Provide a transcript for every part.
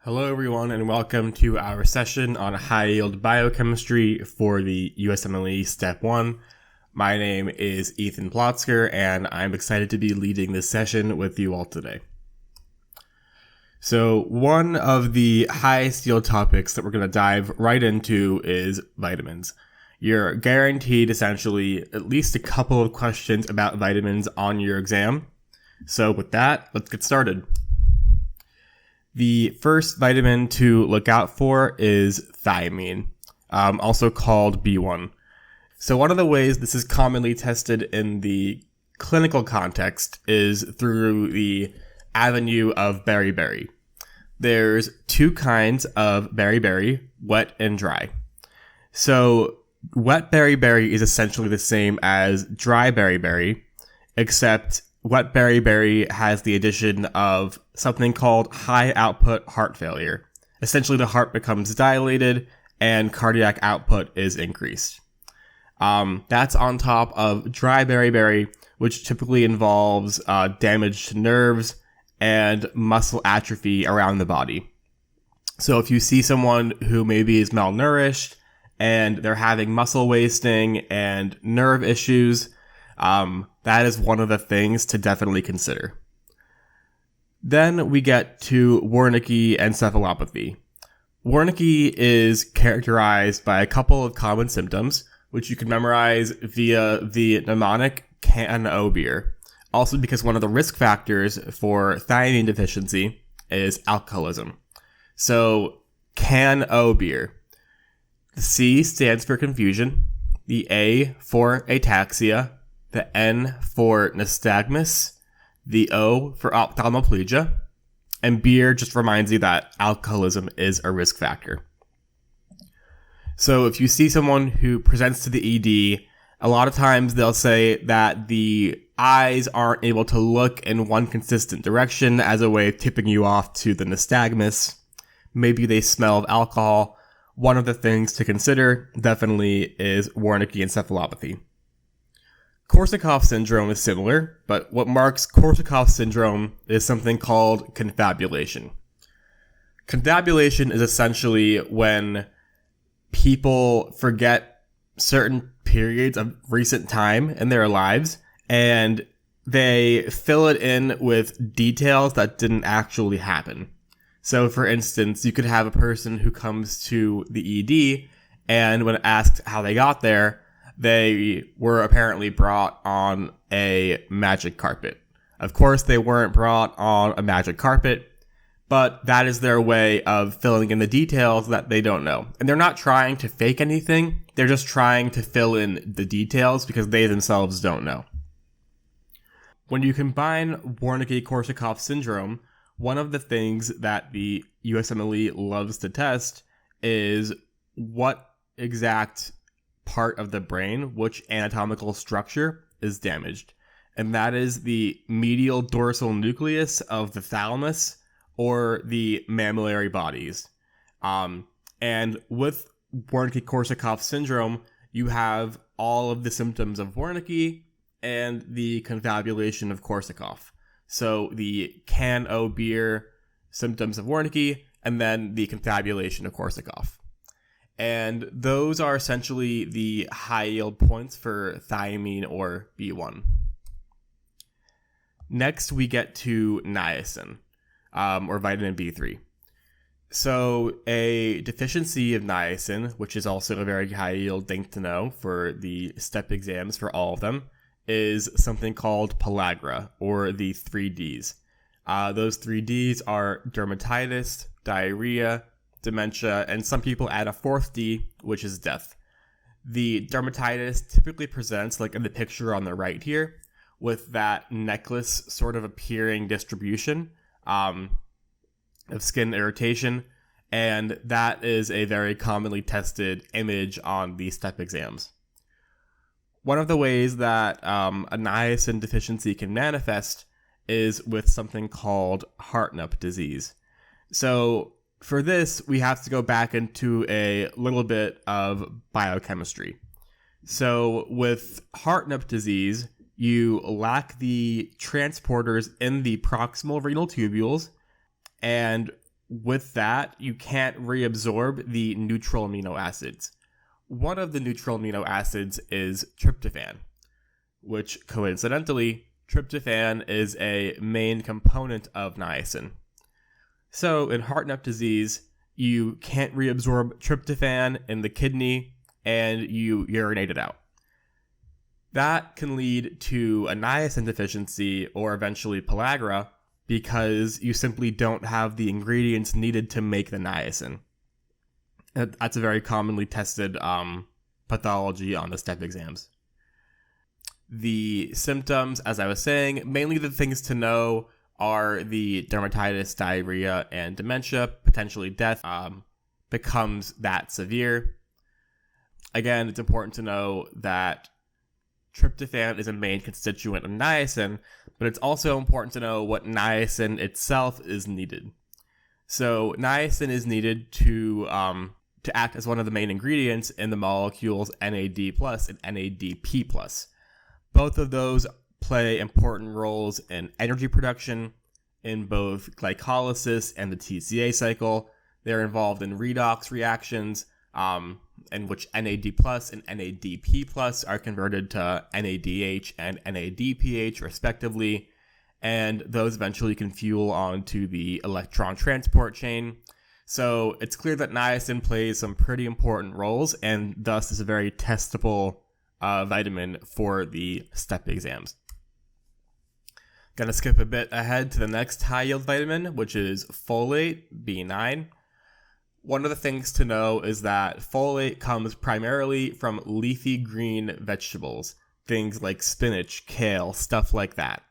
Hello everyone and welcome to our session on high-yield biochemistry for the USMLE Step 1. My name is Ethan Plotzker and I'm excited to be leading this session with you all today. So one of the highest yield topics that we're going to dive right into is vitamins. You're guaranteed essentially at least a couple of questions about vitamins on your exam. So with that, let's get started. The first vitamin to look out for is thiamine, also called B1. So one of the ways this is commonly tested in the clinical context is through the avenue of beriberi. There's two kinds of beriberi, wet and dry. So wet beriberi is essentially the same as dry beriberi, except wet beriberi has the addition of something called high output heart failure. Essentially, the heart becomes dilated and cardiac output is increased. That's on top of dry beriberi, which typically involves damage to nerves and muscle atrophy around the body. So if you see someone who maybe is malnourished and they're having muscle wasting and nerve issues, that is one of the things to definitely consider. Then we get to Wernicke encephalopathy. Wernicke is characterized by a couple of common symptoms, which you can memorize via the mnemonic CAN-O beer. Also because one of the risk factors for thiamine deficiency is alcoholism. So CAN-O beer. The C stands for confusion, the A for ataxia, the N for nystagmus, the O for ophthalmoplegia, and beer just reminds you that alcoholism is a risk factor. So if you see someone who presents to the ED, a lot of times they'll say that the eyes aren't able to look in one consistent direction as a way of tipping you off to the nystagmus. Maybe they smell of alcohol. One of the things to consider definitely is Wernicke encephalopathy. Korsakoff syndrome is similar, but what marks Korsakoff syndrome is something called confabulation. Confabulation is essentially when people forget certain periods of recent time in their lives and they fill it in with details that didn't actually happen. So for instance, you could have a person who comes to the ED and when asked how they got there, they were apparently brought on a magic carpet. Of course, they weren't brought on a magic carpet, but that is their way of filling in the details that they don't know. And they're not trying to fake anything. They're just trying to fill in the details because they themselves don't know. When you combine Wernicke-Korsakoff syndrome, one of the things that the USMLE loves to test is what exact part of the brain, which anatomical structure is damaged. And that is the medial dorsal nucleus of the thalamus or the mammillary bodies. And with Wernicke-Korsakoff syndrome, you have all of the symptoms of Wernicke and the confabulation of Korsakoff. So the CAN-O beer symptoms of Wernicke and then the confabulation of Korsakoff. And those are essentially the high yield points for thiamine or B1. Next, we get to niacin, or vitamin B3. So a deficiency of niacin, which is also a very high yield thing to know for the STEP exams for all of them, is something called pellagra, or the 3Ds. Those 3Ds are dermatitis, diarrhea, dementia, and some people add a fourth D, which is death. The dermatitis typically presents, like in the picture on the right here, with that necklace sort of appearing distribution of skin irritation, and that is a very commonly tested image on the STEP exams. One of the ways that a niacin deficiency can manifest is with something called Hartnup disease. So for this, we have to go back into a little bit of biochemistry. So with Hartnup disease, you lack the transporters in the proximal renal tubules, and with that, you can't reabsorb the neutral amino acids. One of the neutral amino acids is tryptophan, which coincidentally, tryptophan is a main component of niacin. So in heart neck disease, you can't reabsorb tryptophan in the kidney and you urinate it out. That can lead to a niacin deficiency or eventually pellagra because you simply don't have the ingredients needed to make the niacin. That's a very commonly tested pathology on the STEP exams. The symptoms, as I was saying, mainly the things to know are the dermatitis, diarrhea, and dementia. Potentially death becomes that severe. Again, it's important to know that tryptophan is a main constituent of niacin, but it's also important to know what niacin itself is needed. So niacin is needed to act as one of the main ingredients in the molecules NAD+ and NADP+. Both of those play important roles in energy production in both glycolysis and the TCA cycle. They're involved in redox reactions, in which NAD+ and NADP+ are converted to NADH and NADPH respectively, and those eventually can fuel onto the electron transport chain. So it's clear that niacin plays some pretty important roles and thus is a very testable vitamin for the STEP exams. Gonna skip a bit ahead to the next high yield vitamin, which is folate, B9. One of the things to know is that folate comes primarily from leafy green vegetables, things like spinach, kale, stuff like that.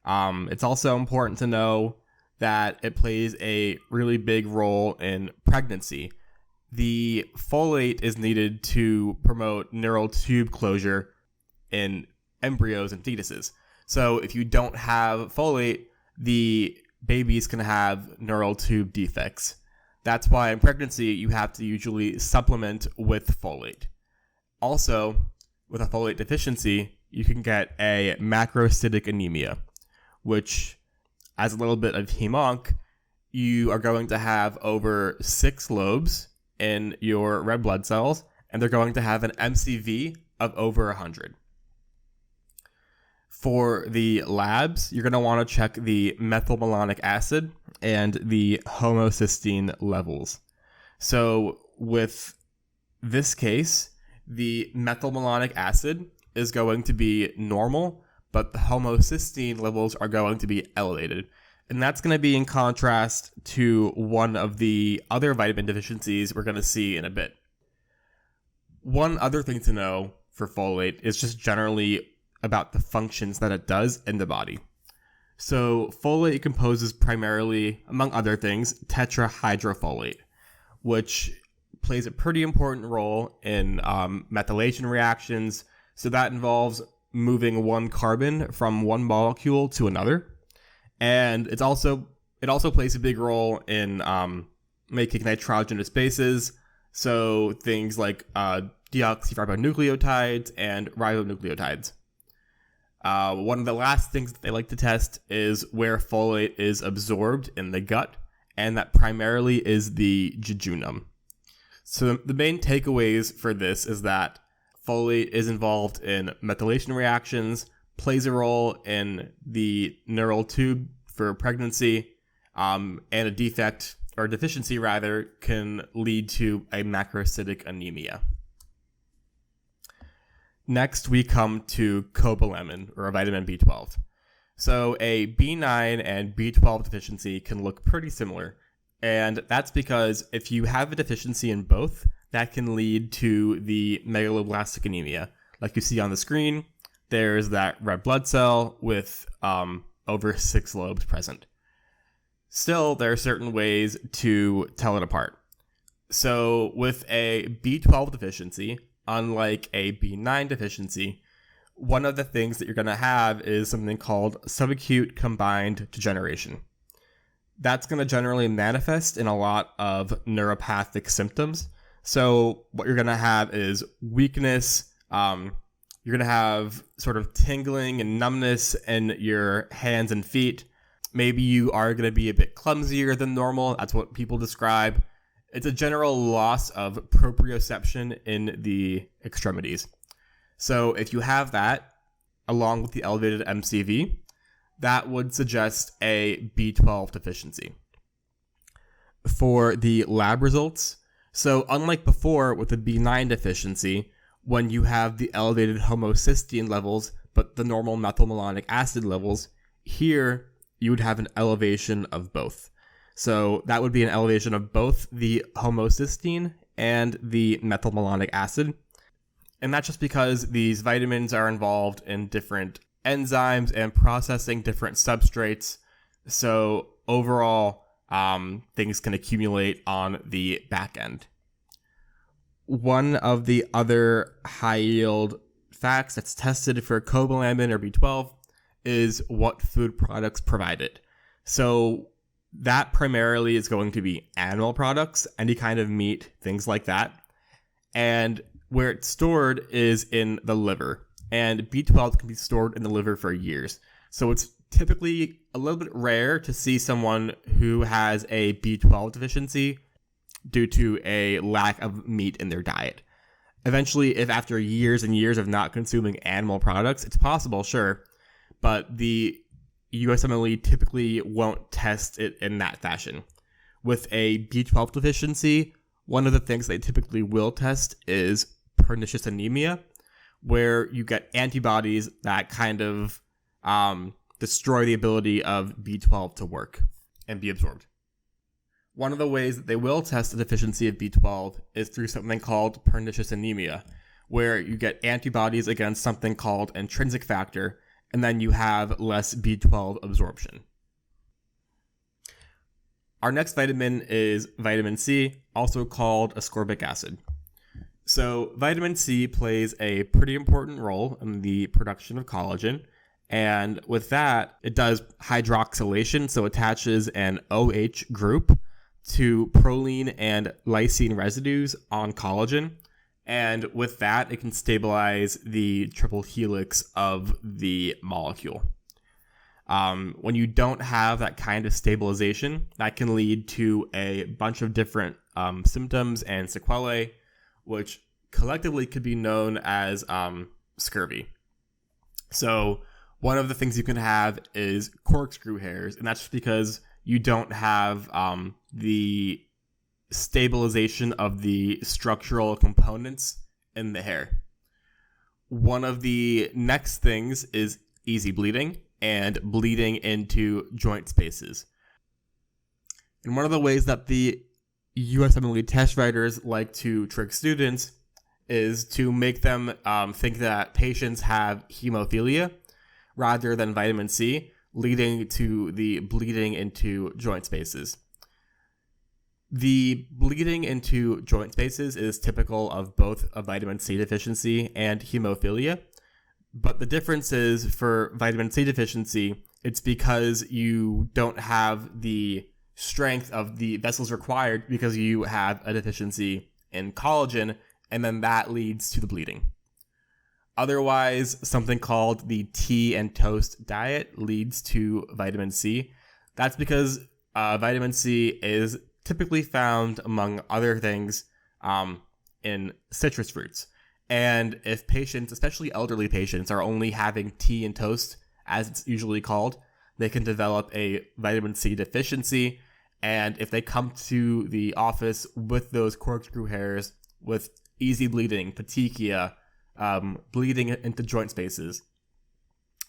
It's also important to know that it plays a really big role in pregnancy. The folate is needed to promote neural tube closure in embryos and fetuses. So if you don't have folate, the baby's going to have neural tube defects. That's why in pregnancy, you have to usually supplement with folate. Also, with a folate deficiency, you can get a macrocytic anemia, which, as a little bit of hemonc, you are going to have over 6 lobes in your red blood cells, and they're going to have an MCV of over 100. For the labs, you're going to want to check the methylmalonic acid and the homocysteine levels. So with this case, the methylmalonic acid is going to be normal, but the homocysteine levels are going to be elevated. And that's going to be in contrast to one of the other vitamin deficiencies we're going to see in a bit. One other thing to know for folate is just generally about the functions that it does in the body. So folate composes primarily, among other things, tetrahydrofolate, which plays a pretty important role in methylation reactions. So that involves moving one carbon from one molecule to another. And it also plays a big role in making nitrogenous bases. So things like deoxyribonucleotides and ribonucleotides. One of the last things that they like to test is where folate is absorbed in the gut, and that primarily is the jejunum. So the main takeaways for this is that folate is involved in methylation reactions, plays a role in the neural tube for pregnancy, and a defect, or deficiency rather, can lead to a macrocytic anemia. Next, we come to cobalamin, or vitamin B12. So a B9 and B12 deficiency can look pretty similar, and that's because if you have a deficiency in both, that can lead to the megaloblastic anemia. Like you see on the screen, there's that red blood cell with over 6 lobes present. Still, there are certain ways to tell it apart. So with a B12 deficiency, unlike a B9 deficiency, one of the things that you're going to have is something called subacute combined degeneration. That's going to generally manifest in a lot of neuropathic symptoms. So what you're going to have is weakness. You're going to have sort of tingling and numbness in your hands and feet, Maybe you are going to be a bit clumsier than normal. That's what people describe. It's a general loss of proprioception in the extremities. So if you have that, along with the elevated MCV, that would suggest a B12 deficiency. For the lab results, so unlike before with the B9 deficiency, when you have the elevated homocysteine levels but the normal methylmalonic acid levels, here you would have an elevation of both. So that would be an elevation of both the homocysteine and the methylmalonic acid. And that's just because these vitamins are involved in different enzymes and processing different substrates. So overall, things can accumulate on the back end. One of the other high yield facts that's tested for cobalamin or B12 is what food products provide it. So that primarily is going to be animal products, any kind of meat, things like that. And where it's stored is in the liver. And B12 can be stored in the liver for years. So it's typically a little bit rare to see someone who has a B12 deficiency due to a lack of meat in their diet. Eventually, if after years and years of not consuming animal products, it's possible, sure, but the USMLE typically won't test it in that fashion. With a B12 deficiency, one of the things they typically will test is pernicious anemia, where you get antibodies that kind of destroy the ability of B12 to work and be absorbed. One of the ways that they will test the deficiency of B12 is through something called pernicious anemia, where you get antibodies against something called intrinsic factor, and then you have less B12 absorption. Our next vitamin is vitamin C, also called ascorbic acid. So vitamin C plays a pretty important role in the production of collagen. And with that, it does hydroxylation, so attaches an OH group to proline and lysine residues on collagen. And with that, it can stabilize the triple helix of the molecule. When you don't have that kind of stabilization, that can lead to a bunch of different symptoms and sequelae, which collectively could be known as scurvy. So one of the things you can have is corkscrew hairs, and that's because you don't have the stabilization of the structural components in the hair. One of the next things is easy bleeding and bleeding into joint spaces. And one of the ways that the USMLE test writers like to trick students is to make them think that patients have hemophilia rather than vitamin C, leading to the bleeding into joint spaces. The bleeding into joint spaces is typical of both a vitamin C deficiency and hemophilia, but the difference is for vitamin C deficiency, it's because you don't have the strength of the vessels required because you have a deficiency in collagen, and then that leads to the bleeding. Otherwise, something called the tea and toast diet leads to vitamin C. That's because vitamin C is typically found, among other things, in citrus fruits. And if patients, especially elderly patients, are only having tea and toast, as it's usually called, they can develop a vitamin C deficiency. And if they come to the office with those corkscrew hairs, with easy bleeding, petechia, bleeding into joint spaces,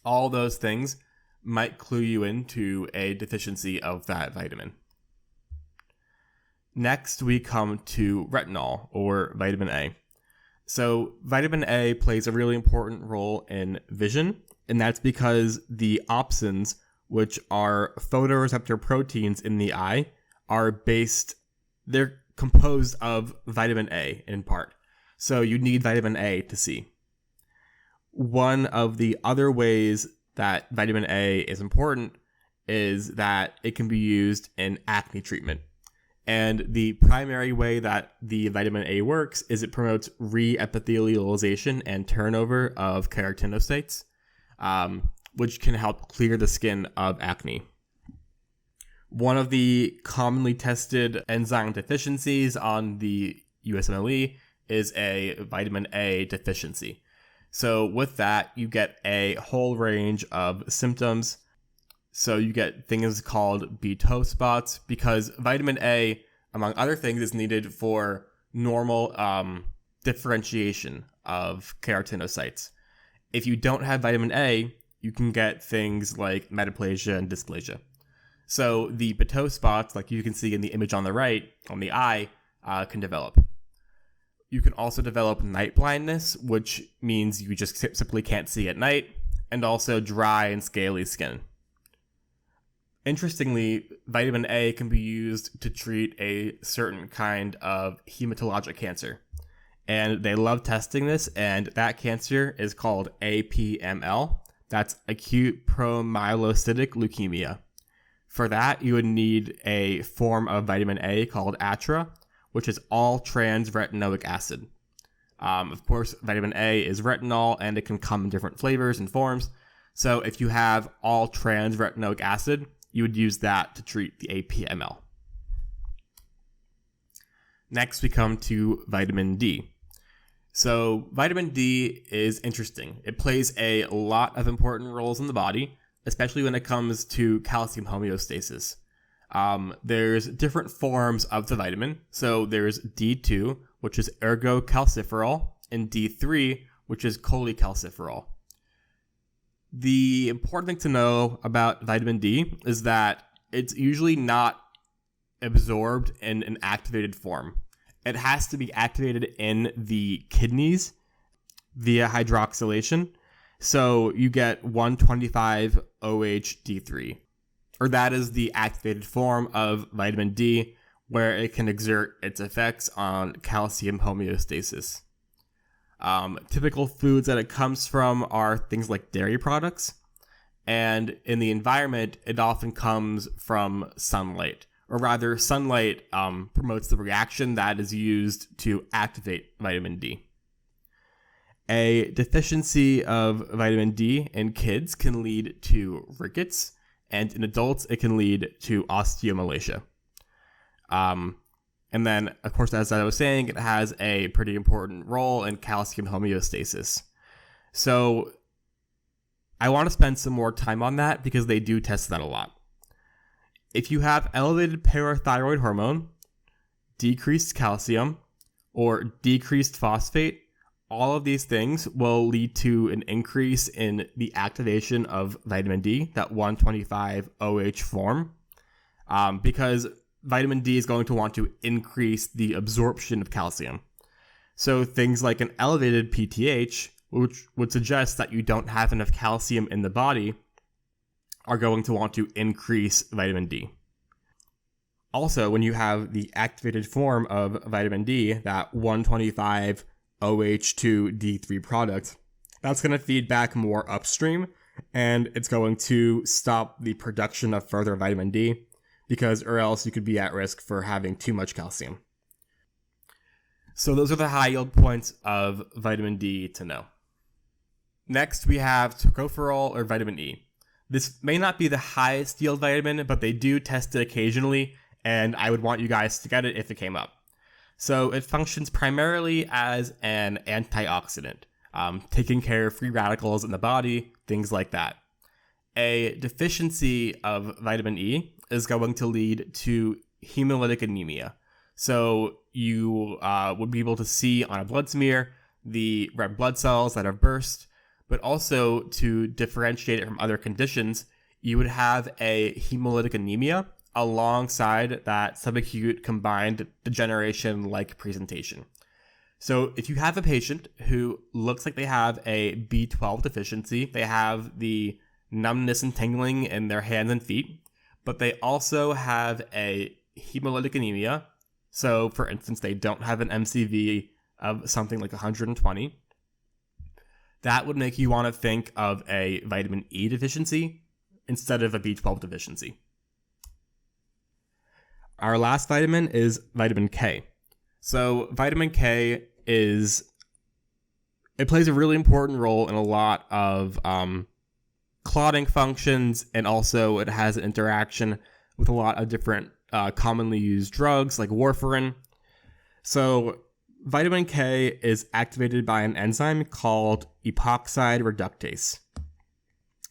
all those things might clue you into a deficiency of that vitamin. Next, we come to retinol, or vitamin A. So vitamin A plays a really important role in vision, and that's because the opsins, which are photoreceptor proteins in the eye, they're composed of vitamin A in part. So you need vitamin A to see. One of the other ways that vitamin A is important is that it can be used in acne treatment. And the primary way that the vitamin A works is it promotes re-epithelialization and turnover of keratinocytes, which can help clear the skin of acne. One of the commonly tested enzyme deficiencies on the USMLE is a vitamin A deficiency. So with that, you get a whole range of symptoms. So you get things called B12 spots because vitamin A, among other things, is needed for normal differentiation of keratinocytes. If you don't have vitamin A, you can get things like metaplasia and dysplasia. So the B12 spots, like you can see in the image on the right, on the eye, can develop. You can also develop night blindness, which means you just simply can't see at night, and also dry and scaly skin. Interestingly, vitamin A can be used to treat a certain kind of hematologic cancer. And they love testing this, and that cancer is called APML. That's acute promyelocytic leukemia. For that, you would need a form of vitamin A called ATRA, which is all trans retinoic acid. Of course, vitamin A is retinol, and it can come in different flavors and forms. So if you have all trans retinoic acid, you would use that to treat the APML. Next, we come to vitamin D. So vitamin D is interesting. It plays a lot of important roles in the body, especially when it comes to calcium homeostasis. There's different forms of the vitamin. So there's D2, which is ergocalciferol, and D3, which is cholecalciferol. The important thing to know about vitamin D is that it's usually not absorbed in an activated form. It has to be activated in the kidneys via hydroxylation. So you get 1,25-OH-D3, or that is the activated form of vitamin D, where it can exert its effects on calcium homeostasis. Typical foods that it comes from are things like dairy products, and in the environment, it often comes from sunlight, or rather, sunlight promotes the reaction that is used to activate vitamin D. A deficiency of vitamin D in kids can lead to rickets, and in adults, it can lead to osteomalacia. And then, of course, as I was saying, it has a pretty important role in calcium homeostasis. So I want to spend some more time on that because they do test that a lot. If you have elevated parathyroid hormone, decreased calcium, or decreased phosphate, all of these things will lead to an increase in the activation of vitamin D, that 1,25-OH form, because vitamin D is going to want to increase the absorption of calcium. So things like an elevated PTH, which would suggest that you don't have enough calcium in the body, are going to want to increase vitamin D. Also, when you have the activated form of vitamin D, that 1,25-OH2D3 product, that's going to feed back more upstream, and it's going to stop the production of further vitamin D, because or else you could be at risk for having too much calcium. So those are the high yield points of vitamin D to know. Next, we have tocopherol, or vitamin E. This may not be the highest yield vitamin, but they do test it occasionally, and I would want you guys to get it if it came up. So it functions primarily as an antioxidant, taking care of free radicals in the body, things like that. A deficiency of vitamin E is going to lead to hemolytic anemia. So you would be able to see on a blood smear the red blood cells that have burst, but also to differentiate it from other conditions, you would have a hemolytic anemia alongside that subacute combined degeneration-like presentation. So if you have a patient who looks like they have a B12 deficiency, they have the numbness and tingling in their hands and feet, but they also have a hemolytic anemia. So, for instance, they don't have an MCV of something like 120. That would make you want to think of a vitamin E deficiency instead of a B12 deficiency. Our last vitamin is vitamin K. So, vitamin K it plays a really important role in a lot of clotting functions, and also it has an interaction with a lot of different commonly used drugs like warfarin. So vitamin K is activated by an enzyme called epoxide reductase.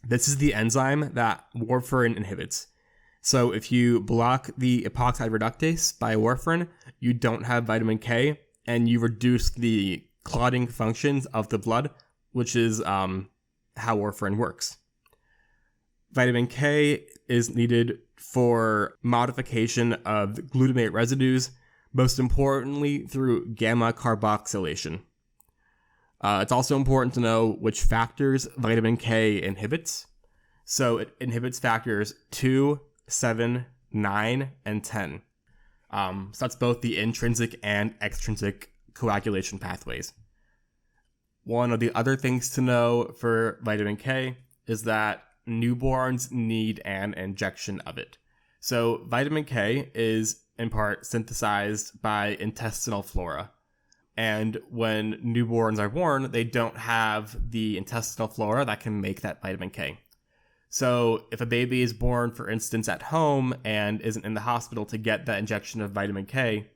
This is the enzyme that warfarin inhibits. So if you block the epoxide reductase by warfarin, you don't have vitamin K, and you reduce the clotting functions of the blood, which is how warfarin works. Vitamin K is needed for modification of glutamate residues, most importantly through gamma carboxylation. It's also important to know which factors vitamin K inhibits. So it inhibits factors 2, 7, 9, and 10. So that's both the intrinsic and extrinsic coagulation pathways. One of the other things to know for vitamin K is that newborns need an injection of it. So vitamin K is in part synthesized by intestinal flora. And when newborns are born, they don't have the intestinal flora that can make that vitamin K. So if a baby is born, for instance, at home and isn't in the hospital to get that injection of vitamin K,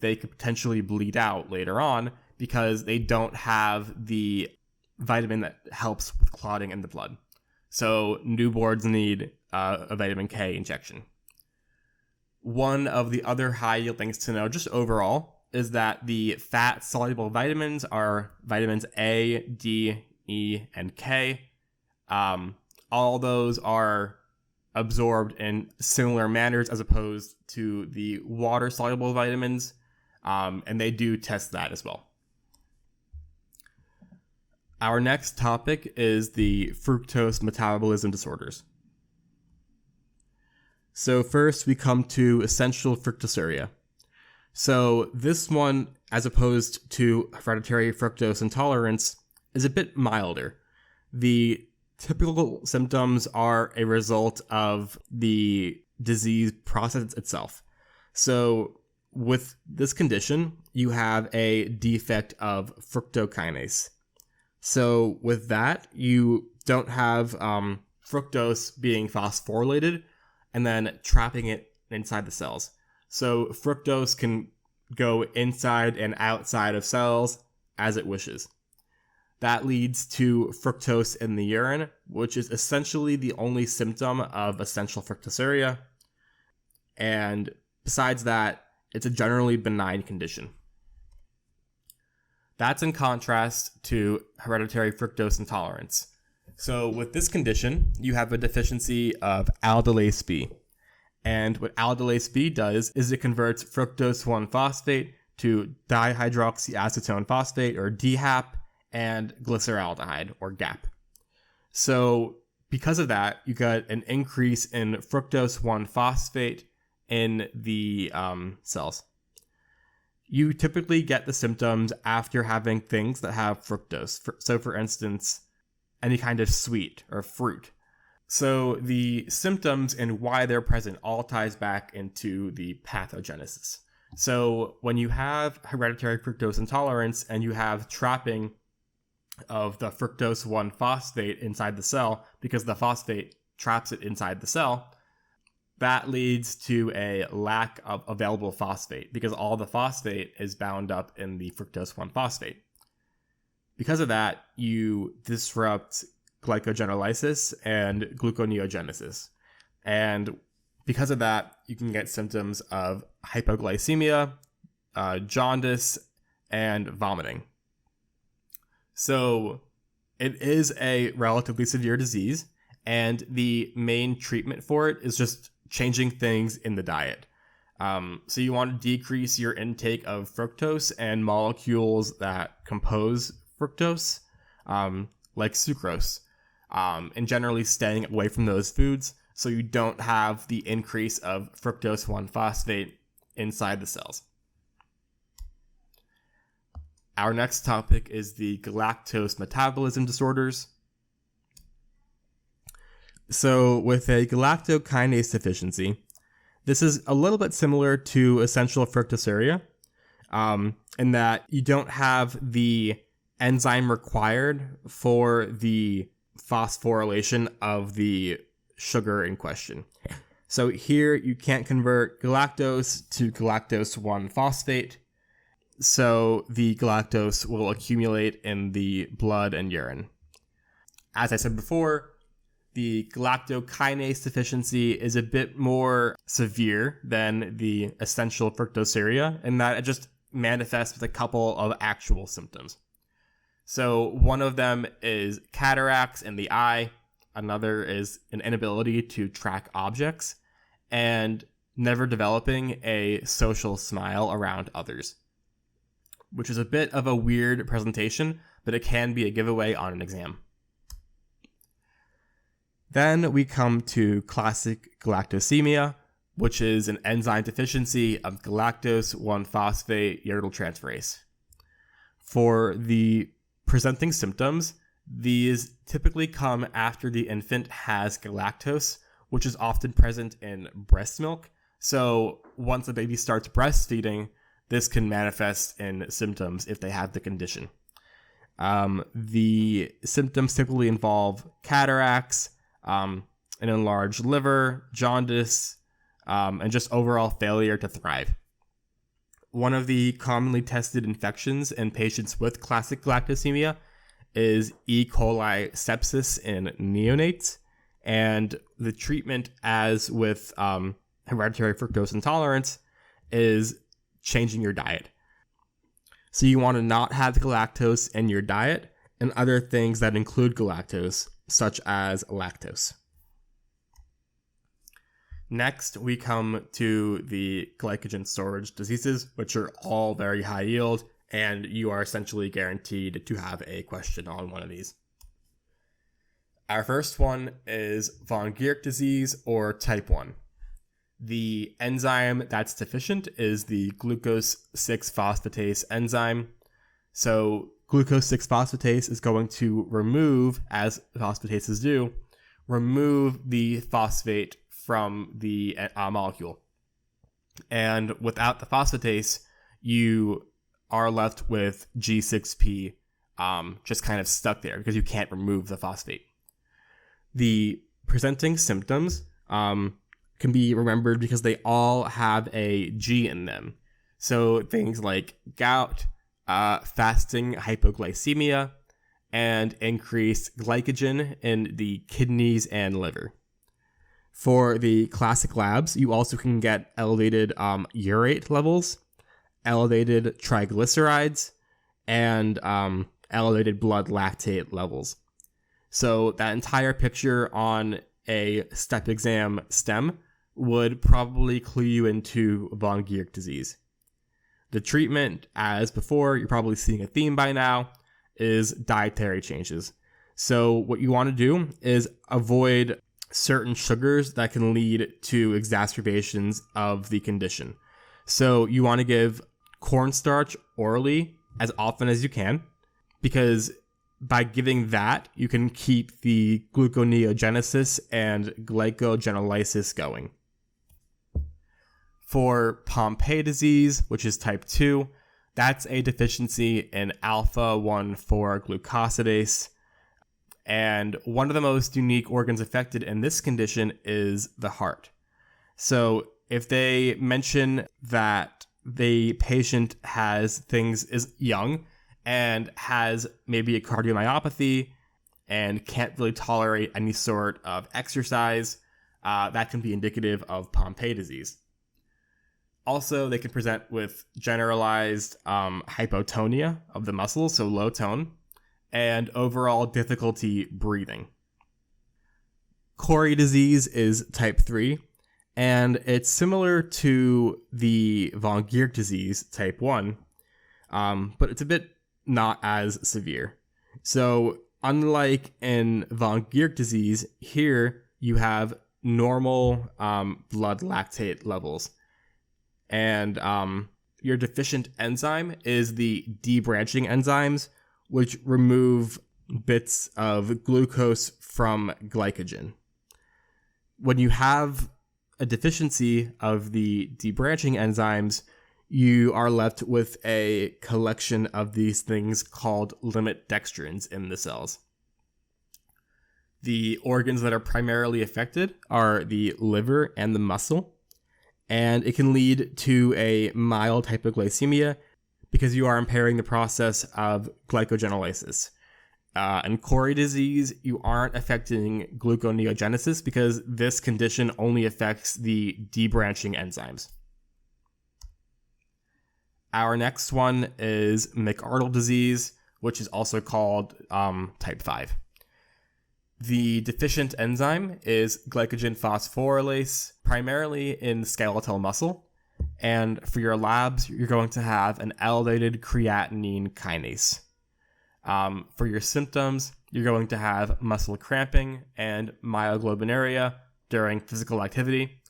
they could potentially bleed out later on because they don't have the vitamin that helps with clotting in the blood. So newborns need a vitamin K injection. One of the other high-yield things to know just overall is that the fat-soluble vitamins are vitamins A, D, E, and K. All those are absorbed in similar manners as opposed to the water-soluble vitamins, and they do test that as well. Our next topic is the fructose metabolism disorders. So first we come to essential fructosuria. So this one, as opposed to hereditary fructose intolerance, is a bit milder. The typical symptoms are a result of the disease process itself. So with this condition, you have a defect of fructokinase. So with that, you don't have fructose being phosphorylated and then trapping it inside the cells. So fructose can go inside and outside of cells as it wishes. That leads to fructose in the urine, which is essentially the only symptom of essential fructosuria. And besides that, it's a generally benign condition. That's in contrast to hereditary fructose intolerance. So with this condition, you have a deficiency of aldolase B. And what aldolase B does is it converts fructose 1-phosphate to dihydroxyacetone phosphate, or DHAP, and glyceraldehyde, or GAP. So because of that, you got an increase in fructose 1-phosphate in the cells. You typically get the symptoms after having things that have fructose. So for instance, any kind of sweet or fruit. So the symptoms and why they're present all ties back into the pathogenesis. So when you have hereditary fructose intolerance and you have trapping of the fructose 1-phosphate inside the cell because the phosphate traps it inside the cell, that leads to a lack of available phosphate because all the phosphate is bound up in the fructose 1-phosphate. Because of that, you disrupt glycogenolysis and gluconeogenesis. And because of that, you can get symptoms of hypoglycemia, jaundice, and vomiting. So it is a relatively severe disease, and the main treatment for it is just changing things in the diet. So you want to decrease your intake of fructose and molecules that compose fructose, like sucrose, and generally staying away from those foods so you don't have the increase of fructose 1-phosphate inside the cells. Our next topic is the galactose metabolism disorders. So with a galactokinase deficiency, this is a little bit similar to essential fructosuria, in that you don't have the enzyme required for the phosphorylation of the sugar in question. So here you can't convert galactose to galactose 1-phosphate. So the galactose will accumulate in the blood and urine. As I said before, the galactokinase deficiency is a bit more severe than the essential fructosuria in that it just manifests with a couple of actual symptoms. So one of them is cataracts in the eye, another is an inability to track objects, and never developing a social smile around others, which is a bit of a weird presentation, but it can be a giveaway on an exam. Then we come to classic galactosemia, which is an enzyme deficiency of galactose 1-phosphate uridyl-transferase. For the presenting symptoms, these typically come after the infant has galactose, which is often present in breast milk. So once a baby starts breastfeeding, this can manifest in symptoms if they have the condition. The symptoms typically involve cataracts, an enlarged liver, jaundice, and just overall failure to thrive. One of the commonly tested infections in patients with classic galactosemia is E. coli sepsis in neonates, and the treatment, as with hereditary fructose intolerance, is changing your diet. So you want to not have galactose in your diet and other things that include galactose, such as lactose. Next, we come to the glycogen storage diseases, which are all very high yield, and you are essentially guaranteed to have a question on one of these. Our first one is von Gierke disease, or type 1. The enzyme that's deficient is the glucose 6-phosphatase enzyme. So glucose 6-phosphatase is going to remove, as phosphatases do, remove the phosphate from the molecule. And without the phosphatase, you are left with G6P just kind of stuck there because you can't remove the phosphate. The presenting symptoms can be remembered because they all have a G in them. So things like gout, fasting hypoglycemia, and increased glycogen in the kidneys and liver. For the classic labs, you also can get elevated urate levels, elevated triglycerides, and elevated blood lactate levels. So that entire picture on a STEP exam STEM would probably clue you into von Gierke disease. The treatment, as before, you're probably seeing a theme by now, is dietary changes. So what you want to do is avoid certain sugars that can lead to exacerbations of the condition. So you want to give cornstarch orally as often as you can, because by giving that, you can keep the gluconeogenesis and glycogenolysis going. For Pompe disease, which is type 2, that's a deficiency in alpha-1,4-glucosidase. And one of the most unique organs affected in this condition is the heart. So if they mention that the patient is young and has maybe a cardiomyopathy and can't really tolerate any sort of exercise, that can be indicative of Pompe disease. Also, they can present with generalized hypotonia of the muscles, so low tone, and overall difficulty breathing. Cori disease is type 3, and it's similar to the von Gierke disease type 1, but it's a bit not as severe. So unlike in von Gierke disease, here you have normal blood lactate levels. And your deficient enzyme is the debranching enzymes, which remove bits of glucose from glycogen. When you have a deficiency of the debranching enzymes, you are left with a collection of these things called limit dextrins in the cells. The organs that are primarily affected are the liver and the muscle, and it can lead to a mild hypoglycemia because you are impairing the process of glycogenolysis. In Cori disease, you aren't affecting gluconeogenesis because this condition only affects the debranching enzymes. Our next one is McArdle disease, which is also called type 5. The deficient enzyme is glycogen phosphorylase, primarily in skeletal muscle. And for your labs, you're going to have an elevated creatinine kinase. For your symptoms, you're going to have muscle cramping and myoglobinuria during physical activity.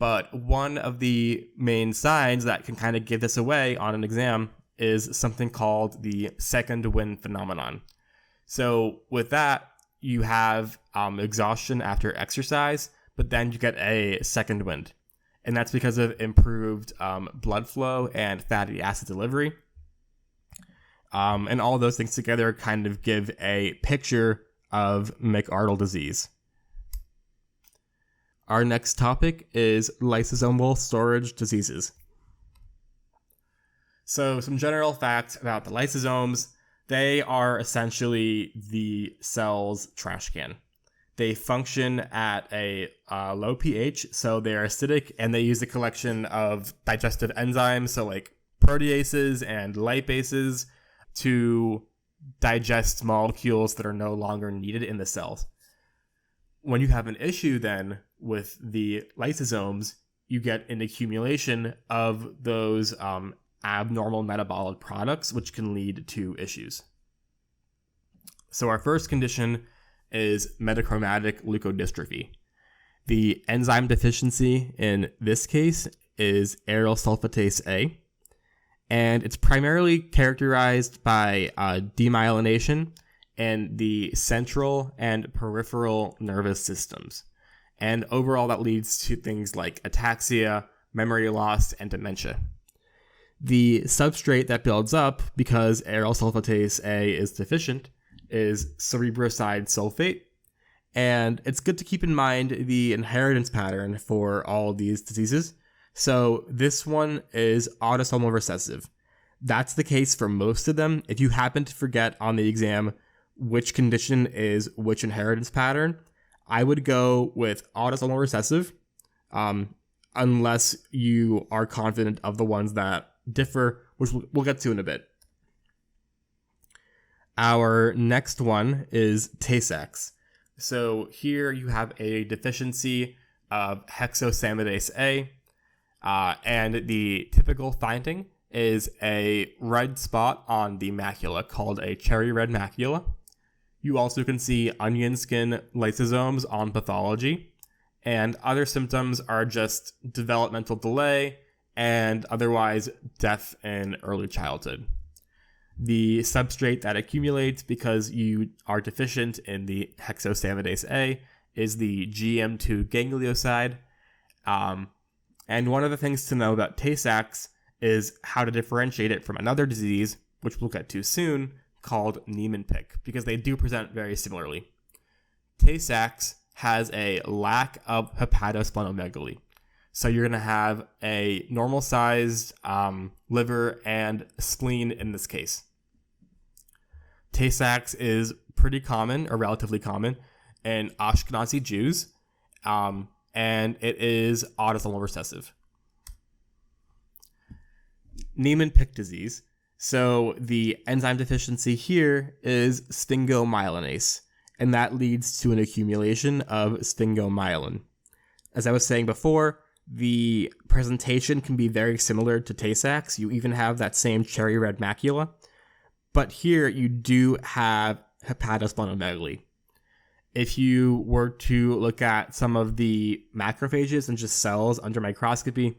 But one of the main signs that can kind of give this away on an exam is something called the second wind phenomenon. So with that, you have exhaustion after exercise, but then you get a second wind. And that's because of improved blood flow and fatty acid delivery. And all of those things together kind of give a picture of McArdle disease. Our next topic is lysosomal storage diseases. So some general facts about the lysosomes. They are essentially the cell's trash can. They function at a low pH, so they're acidic, and they use a collection of digestive enzymes, so like proteases and lipases, to digest molecules that are no longer needed in the cells. When you have an issue then with the lysosomes, you get an accumulation of those abnormal metabolic products, which can lead to issues. So our first condition is metachromatic leukodystrophy. The enzyme deficiency in this case is aryl sulfatase A, and it's primarily characterized by demyelination in the central and peripheral nervous systems. And overall, that leads to things like ataxia, memory loss, and dementia. The substrate that builds up because aryl sulfatase A is deficient is cerebroside sulfate. And it's good to keep in mind the inheritance pattern for all these diseases. So this one is autosomal recessive. That's the case for most of them. If you happen to forget on the exam which condition is which inheritance pattern, I would go with autosomal recessive, unless you are confident of the ones that differ, which we'll get to in a bit. Our next one is Tay-Sachs. So here you have a deficiency of hexosaminidase A, and the typical finding is a red spot on the macula called a cherry red macula. You also can see onion skin lysosomes on pathology, and other symptoms are just developmental delay and otherwise death in early childhood. The substrate that accumulates because you are deficient in the hexosaminidase A is the GM2 ganglioside. And one of the things to know about Tay-Sachs is how to differentiate it from another disease, which we'll get to soon, called Niemann-Pick, because they do present very similarly. Tay-Sachs has a lack of hepatosplenomegaly. So you're going to have a normal-sized liver and spleen in this case. Tay-Sachs is pretty common, or relatively common, in Ashkenazi Jews, and it is autosomal recessive. Niemann-Pick disease. So the enzyme deficiency here is sphingomyelinase, and that leads to an accumulation of sphingomyelin. As I was saying before, the presentation can be very similar to Tay-Sachs. You even have that same cherry red macula, but here you do have hepatosplenomegaly. If you were to look at some of the macrophages and just cells under microscopy,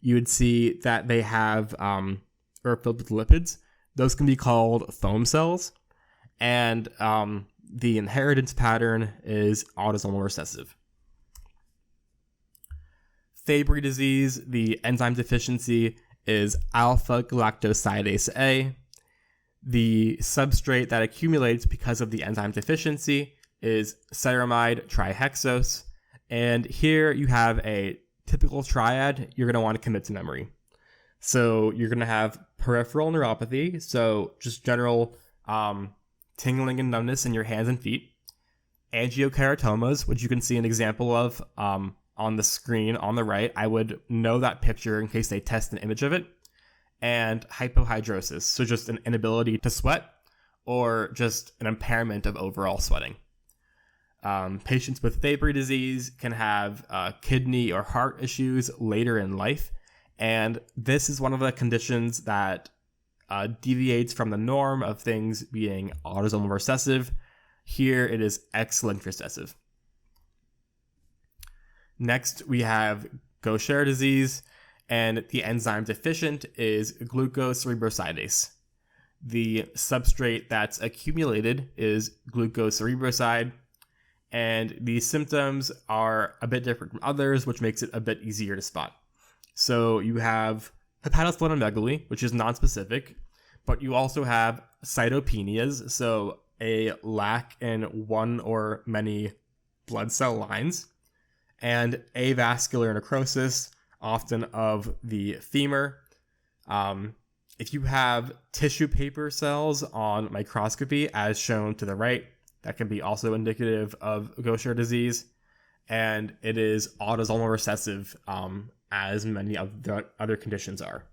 you would see that they have are filled with lipids. Those can be called foam cells, and the inheritance pattern is autosomal recessive. Fabry disease, the enzyme deficiency is alpha galactosidase A. The substrate that accumulates because of the enzyme deficiency is ceramide trihexose. And here you have a typical triad you're going to want to commit to memory. So you're going to have peripheral neuropathy, so just general tingling and numbness in your hands and feet. Angiokeratomas, which you can see an example of on the screen on the right. I would know that picture in case they test an image of it. And hypohidrosis, so just an inability to sweat or just an impairment of overall sweating. Patients with Fabry disease can have kidney or heart issues later in life, and this is one of the conditions that deviates from the norm of things being autosomal recessive. Here it is X-linked recessive. Next, we have Gaucher disease, and the enzyme deficient is glucocerebrosidase. The substrate that's accumulated is glucocerebroside, and the symptoms are a bit different from others, which makes it a bit easier to spot. So you have hepatosplenomegaly, which is nonspecific, but you also have cytopenias, so a lack in one or many blood cell lines, and avascular necrosis, often of the femur. If you have tissue paper cells on microscopy, as shown to the right, that can be also indicative of Gaucher disease, and it is autosomal recessive, as many of the other conditions are.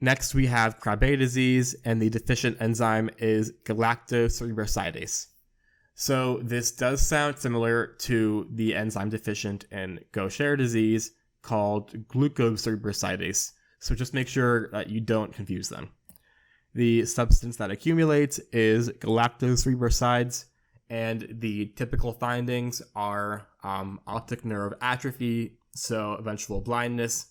Next, we have Krabbe disease, and the deficient enzyme is galactocerebrosidase. So this does sound similar to the enzyme deficient in Gaucher disease called glucocerebrosidase. So just make sure that you don't confuse them. The substance that accumulates is galactocerebrosides, and the typical findings are optic nerve atrophy, so eventual blindness,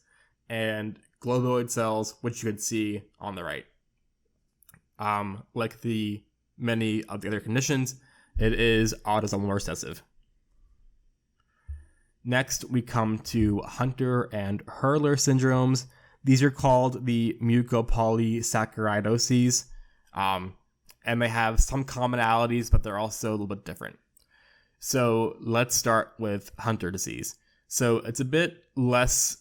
and globoid cells, which you can see on the right. Like the many of the other conditions, it is autosomal recessive. Next, we come to Hunter and Hurler syndromes. These are called the mucopolysaccharidoses, and they have some commonalities, but they're also a little bit different. So let's start with Hunter disease. So it's a bit less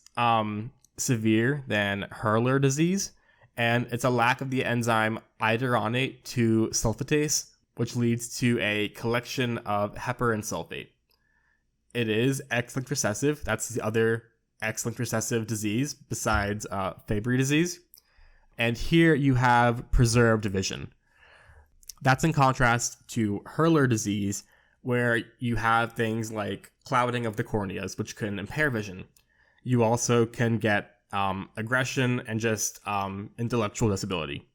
severe than Hurler disease, and it's a lack of the enzyme iduronate 2 sulfatase, which leads to a collection of heparin sulfate. It is X-linked recessive. That's the other X-linked recessive disease besides Fabry disease. And here you have preserved vision. That's in contrast to Hurler disease, where you have things like clouding of the corneas, which can impair vision. You also can get aggression and just intellectual disability.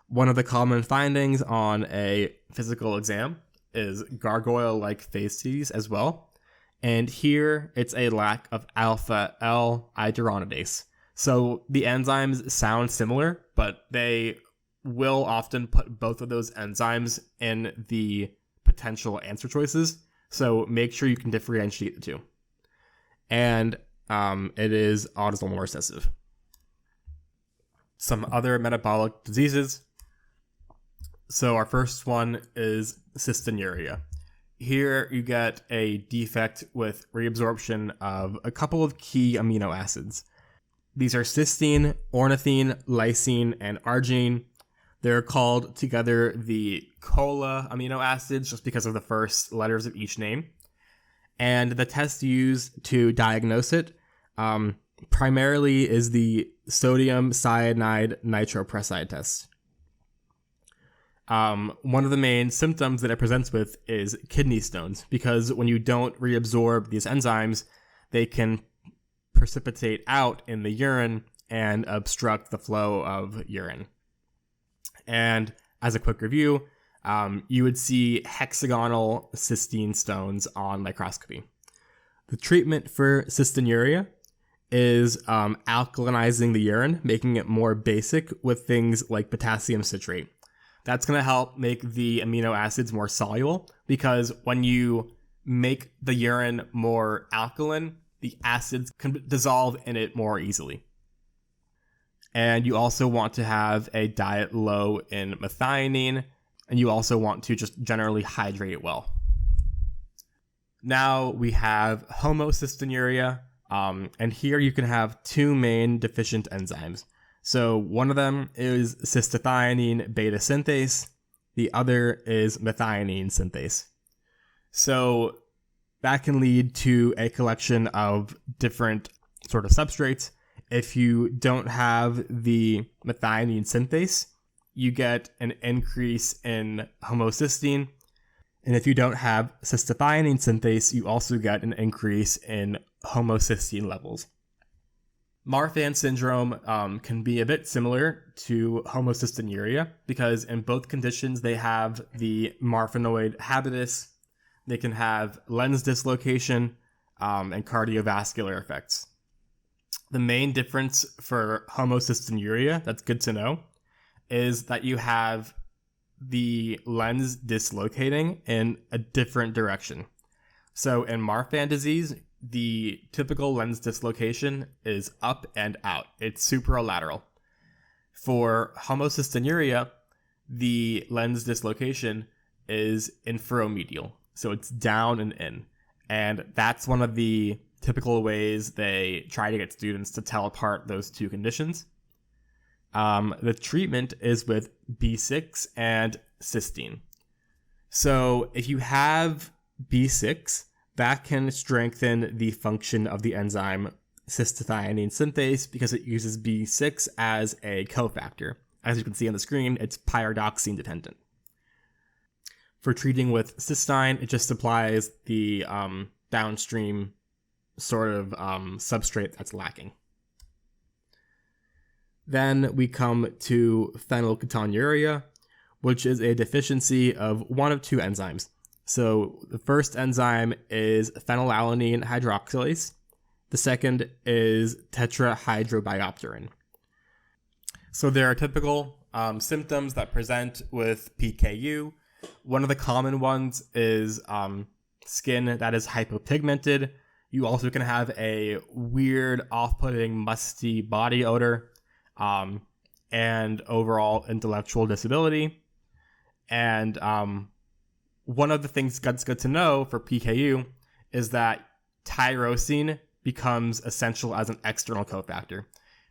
One of the common findings on a physical exam is gargoyle-like faces as well. And here it's a lack of alpha L iduronidase. So the enzymes sound similar, but they will often put both of those enzymes in the potential answer choices. So make sure you can differentiate the two. And it is autosomal recessive. Some other metabolic diseases. So our first one is cystinuria. Here you get a defect with reabsorption of a couple of key amino acids. These are cysteine, ornithine, lysine, and arginine. They're called together the cola amino acids just because of the first letters of each name. And the test used to diagnose it primarily is the sodium cyanide nitroprusside test. One of the main symptoms that it presents with is kidney stones, because when you don't reabsorb these enzymes, they can precipitate out in the urine and obstruct the flow of urine. And as a quick review, you would see hexagonal cystine stones on microscopy. The treatment for cystinuria is alkalinizing the urine, making it more basic with things like potassium citrate. That's going to help make the amino acids more soluble, because when you make the urine more alkaline, the acids can dissolve in it more easily. And you also want to have a diet low in methionine, and you also want to just generally hydrate well. Now we have homocystinuria, and here you can have two main deficient enzymes. So one of them is cystathionine beta synthase, the other is methionine synthase. So that can lead to a collection of different sort of substrates. If you don't have the methionine synthase, you get an increase in homocysteine. And if you don't have cystathionine synthase, you also get an increase in homocysteine levels. Marfan syndrome can be a bit similar to homocystinuria because in both conditions they have the marfanoid habitus. They can have lens dislocation and cardiovascular effects. The main difference for homocystinuria, that's good to know, is that you have the lens dislocating in a different direction. So in Marfan disease, the typical lens dislocation is up and out. It's superolateral. For homocystinuria, the lens dislocation is inferomedial. So it's down and in. And that's one of the typical ways they try to get students to tell apart those two conditions. The treatment is with B6 and cysteine. So if you have B6, that can strengthen the function of the enzyme cystathionine synthase because it uses B6 as a cofactor. As you can see on the screen, it's pyridoxine dependent. For treating with cysteine, it just supplies the downstream sort of substrate that's lacking. Then we come to phenylketonuria, which is a deficiency of one of two enzymes. So the first enzyme is phenylalanine hydroxylase. The second is tetrahydrobiopterin. So there are typical symptoms that present with PKU. One of the common ones is skin that is hypopigmented. You also can have a weird, off-putting, musty body odor, and overall intellectual disability. And one of the things that's good to know for PKU is that tyrosine becomes essential as an external cofactor.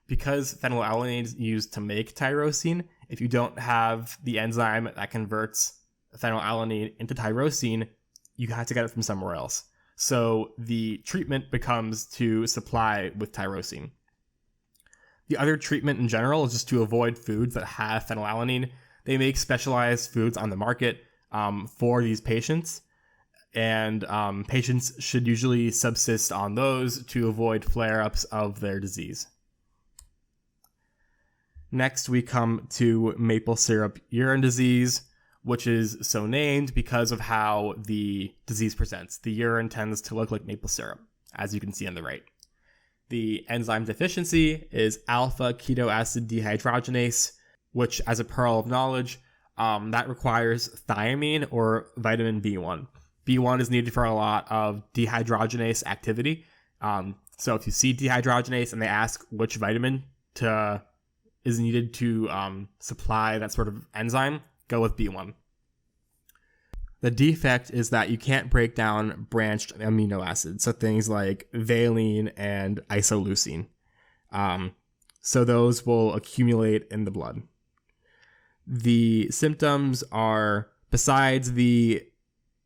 Because phenylalanine is used to make tyrosine, if you don't have the enzyme that converts phenylalanine into tyrosine, you have to get it from somewhere else. So the treatment becomes to supply with tyrosine. The other treatment in general is just to avoid foods that have phenylalanine. They make specialized foods on the market for these patients, and patients should usually subsist on those to avoid flare-ups of their disease. Next, we come to maple syrup urine disease, which is so named because of how the disease presents. The urine tends to look like maple syrup, as you can see on the right. The enzyme deficiency is alpha ketoacid dehydrogenase, which, as a pearl of knowledge, that requires thiamine or vitamin B1. B1 is needed for a lot of dehydrogenase activity. So if you see dehydrogenase and they ask which vitamin is needed to supply that sort of enzyme, go with B1. The defect is that you can't break down branched amino acids, so things like valine and isoleucine. So those will accumulate in the blood. The symptoms are, besides the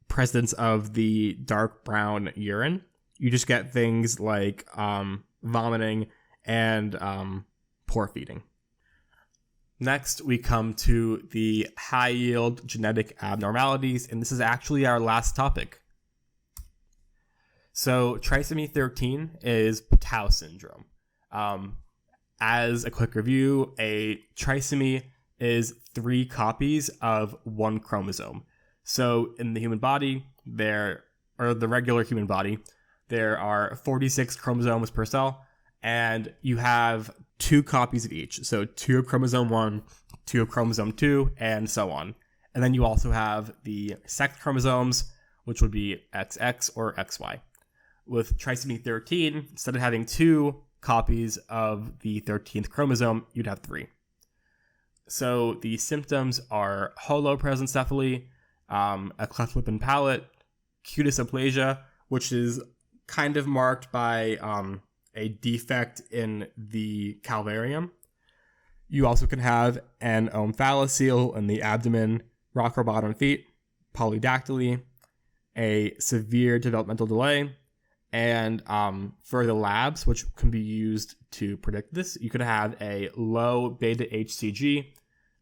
presence of the dark brown urine, you just get things like vomiting and poor feeding. Next, we come to the high-yield genetic abnormalities, and this is actually our last topic. So, trisomy 13 is Patau syndrome. As a quick review, a trisomy is 3 copies of one chromosome. So, in the human body, the regular human body, there are 46 chromosomes per cell, and you have 2 copies of each. So 2 of chromosome 1, 2 of chromosome 2, and so on. And then you also have the sex chromosomes, which would be XX or XY. With trisomy 13, instead of having 2 copies of the 13th chromosome, you'd have 3. So the symptoms are holoprosencephaly, a cleft lip and palate, cutis aplasia, which is kind of marked by a defect in the calvarium. You also can have an omphalocele in the abdomen, rock or bottom feet, polydactyly, a severe developmental delay, and for the labs, which can be used to predict this, you could have a low beta HCG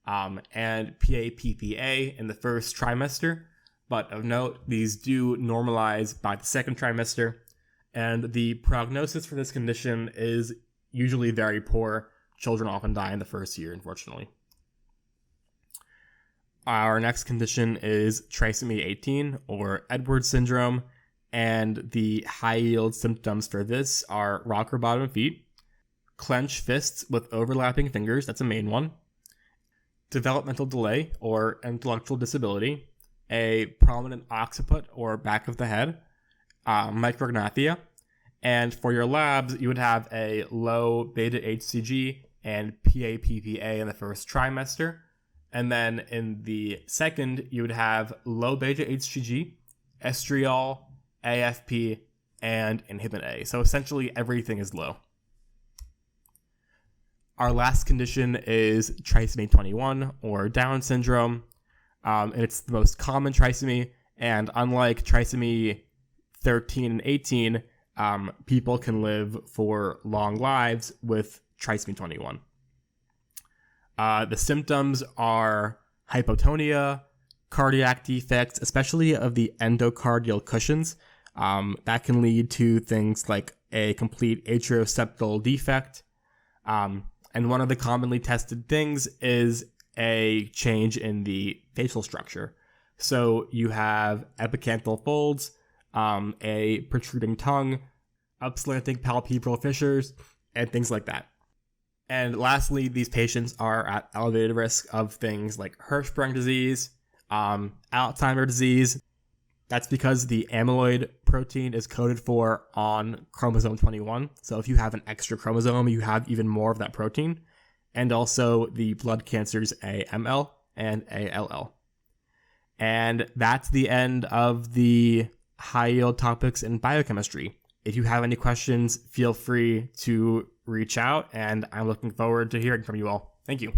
and PA-PPA in the first trimester. But of note, these do normalize by the second trimester, and the prognosis for this condition is usually very poor. Children often die in the first year, unfortunately. Our next condition is trisomy 18, or Edwards syndrome, and the high-yield symptoms for this are rock or bottom feet, clenched fists with overlapping fingers, that's a main one, developmental delay or intellectual disability, a prominent occiput or back of the head, micrognathia, and for your labs, you would have a low beta HCG and PA-PPA in the first trimester, and then in the second, you would have low beta HCG, estriol, AFP, and inhibin A. So essentially, everything is low. Our last condition is trisomy 21, or Down syndrome. And it's the most common trisomy, and unlike trisomy 13 and 18, people can live for long lives with trisomy 21. The symptoms are hypotonia, cardiac defects, especially of the endocardial cushions. That can lead to things like a complete atrioseptal defect. And one of the commonly tested things is a change in the facial structure. So you have epicanthal folds, a protruding tongue, upslanting palpebral fissures, and things like that. And lastly, these patients are at elevated risk of things like Hirschsprung disease, Alzheimer's disease. That's because the amyloid protein is coded for on chromosome 21. So if you have an extra chromosome, you have even more of that protein. And also the blood cancers AML and ALL. And that's the end of the high-yield topics in biochemistry. If you have any questions, feel free to reach out, and I'm looking forward to hearing from you all. Thank you.